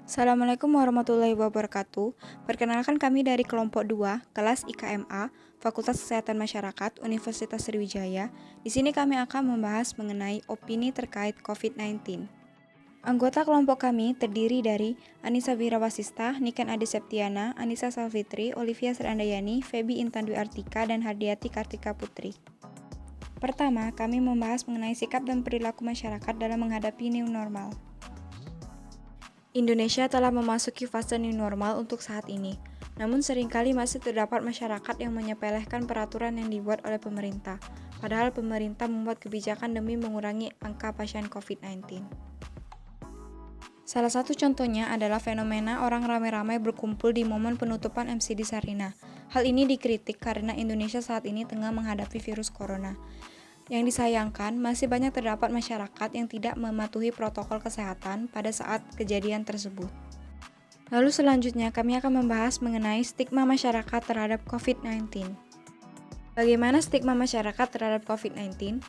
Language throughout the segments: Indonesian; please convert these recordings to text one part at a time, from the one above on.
Assalamualaikum warahmatullahi wabarakatuh. Perkenalkan kami dari kelompok 2, kelas IKMA, Fakultas Kesehatan Masyarakat, Universitas Sriwijaya. Di sini kami akan membahas mengenai opini terkait COVID-19. Anggota kelompok kami terdiri dari Anissa Wirawasista, Niken Ade Septiana, Anissa Salfitri, Olivia Srandayani, Feby Intan Dwi Artika, dan Hardiati Kartika Putri. Pertama, kami membahas mengenai sikap dan perilaku masyarakat dalam menghadapi new normal. Indonesia telah memasuki fase new normal untuk saat ini. Namun seringkali masih terdapat masyarakat yang menyepelekan peraturan yang dibuat oleh pemerintah, padahal pemerintah membuat kebijakan demi mengurangi angka pasien COVID-19. Salah satu contohnya adalah fenomena orang ramai-ramai berkumpul di momen penutupan MCD Sarina. Hal ini dikritik karena Indonesia saat ini tengah menghadapi virus corona. Yang disayangkan, masih banyak terdapat masyarakat yang tidak mematuhi protokol kesehatan pada saat kejadian tersebut. Lalu selanjutnya kami akan membahas mengenai stigma masyarakat terhadap COVID-19. Bagaimana stigma masyarakat terhadap COVID-19?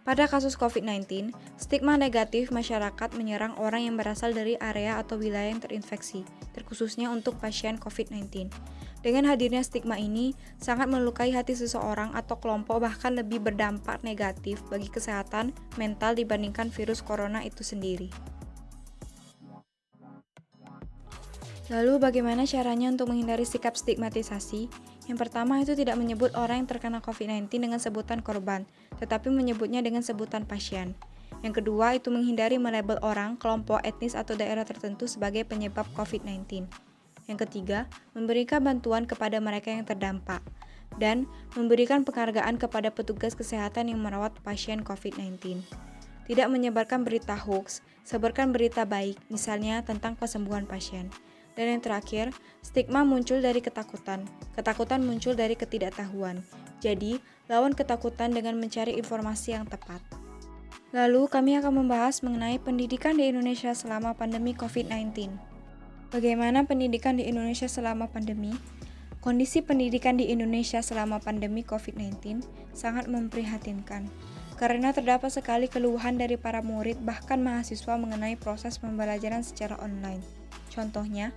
Pada kasus COVID-19, stigma negatif masyarakat menyerang orang yang berasal dari area atau wilayah yang terinfeksi, terkhususnya untuk pasien COVID-19. Dengan hadirnya stigma ini, sangat melukai hati seseorang atau kelompok, bahkan lebih berdampak negatif bagi kesehatan mental dibandingkan virus corona itu sendiri. Lalu bagaimana caranya untuk menghindari sikap stigmatisasi? Yang pertama itu tidak menyebut orang yang terkena COVID-19 dengan sebutan korban, tetapi menyebutnya dengan sebutan pasien. Yang kedua itu menghindari melabel orang, kelompok etnis atau daerah tertentu sebagai penyebab COVID-19. Yang ketiga, memberikan bantuan kepada mereka yang terdampak, dan memberikan penghargaan kepada petugas kesehatan yang merawat pasien COVID-19. Tidak menyebarkan berita hoax, sebarkan berita baik, misalnya tentang kesembuhan pasien. Dan yang terakhir, stigma muncul dari ketakutan. Ketakutan muncul dari ketidaktahuan. Jadi, lawan ketakutan dengan mencari informasi yang tepat. Lalu, kami akan membahas mengenai pendidikan di Indonesia selama pandemi COVID-19. Bagaimana pendidikan di Indonesia selama pandemi? Kondisi pendidikan di Indonesia selama pandemi COVID-19 sangat memprihatinkan, karena terdapat sekali keluhan dari para murid bahkan mahasiswa mengenai proses pembelajaran secara online. Contohnya,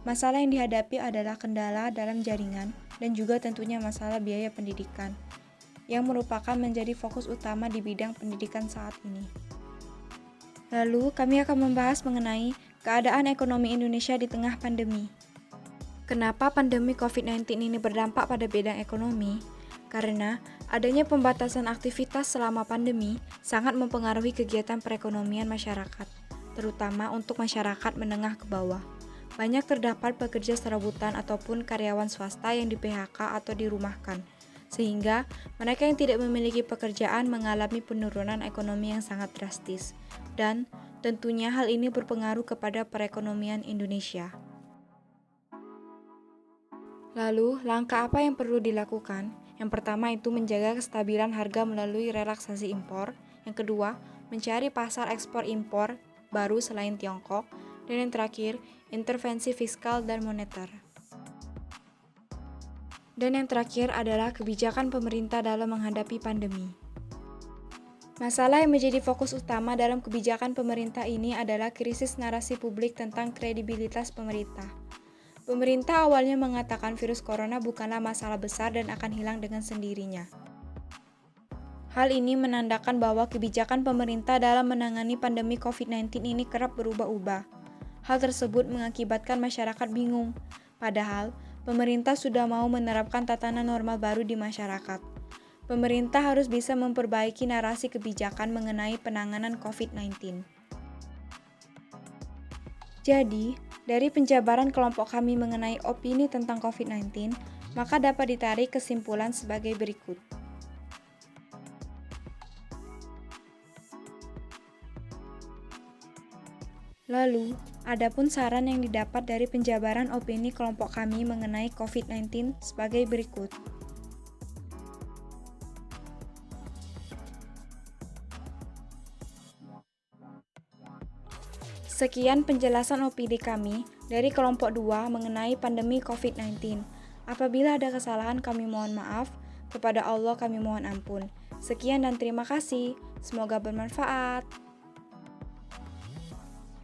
masalah yang dihadapi adalah kendala dalam jaringan dan juga tentunya masalah biaya pendidikan, yang merupakan menjadi fokus utama di bidang pendidikan saat ini. Lalu, kami akan membahas mengenai keadaan ekonomi Indonesia di tengah pandemi. Kenapa pandemi COVID-19 ini berdampak pada bidang ekonomi? Karena adanya pembatasan aktivitas selama pandemi sangat mempengaruhi kegiatan perekonomian masyarakat, terutama untuk masyarakat menengah ke bawah. Banyak terdapat pekerja serabutan ataupun karyawan swasta yang di-PHK atau dirumahkan, sehingga mereka yang tidak memiliki pekerjaan mengalami penurunan ekonomi yang sangat drastis, dan tentunya hal ini berpengaruh kepada perekonomian Indonesia. Lalu, langkah apa yang perlu dilakukan? Yang pertama itu menjaga kestabilan harga melalui relaksasi impor. Yang kedua, mencari pasar ekspor impor baru selain Tiongkok. Dan yang terakhir, intervensi fiskal dan moneter. Dan yang terakhir adalah kebijakan pemerintah dalam menghadapi pandemi. Masalah yang menjadi fokus utama dalam kebijakan pemerintah ini adalah krisis narasi publik tentang kredibilitas pemerintah. Pemerintah awalnya mengatakan virus corona bukanlah masalah besar dan akan hilang dengan sendirinya. Hal ini menandakan bahwa kebijakan pemerintah dalam menangani pandemi COVID-19 ini kerap berubah-ubah. Hal tersebut mengakibatkan masyarakat bingung, padahal pemerintah sudah mau menerapkan tatanan normal baru di masyarakat. Pemerintah harus bisa memperbaiki narasi kebijakan mengenai penanganan COVID-19. Jadi, dari penjabaran kelompok kami mengenai opini tentang COVID-19, maka dapat ditarik kesimpulan sebagai berikut. Lalu, adapun saran yang didapat dari penjabaran opini kelompok kami mengenai COVID-19 sebagai berikut. Sekian penjelasan opini kami dari kelompok 2 mengenai pandemi COVID-19. Apabila ada kesalahan kami mohon maaf, kepada Allah kami mohon ampun. Sekian dan terima kasih. Semoga bermanfaat.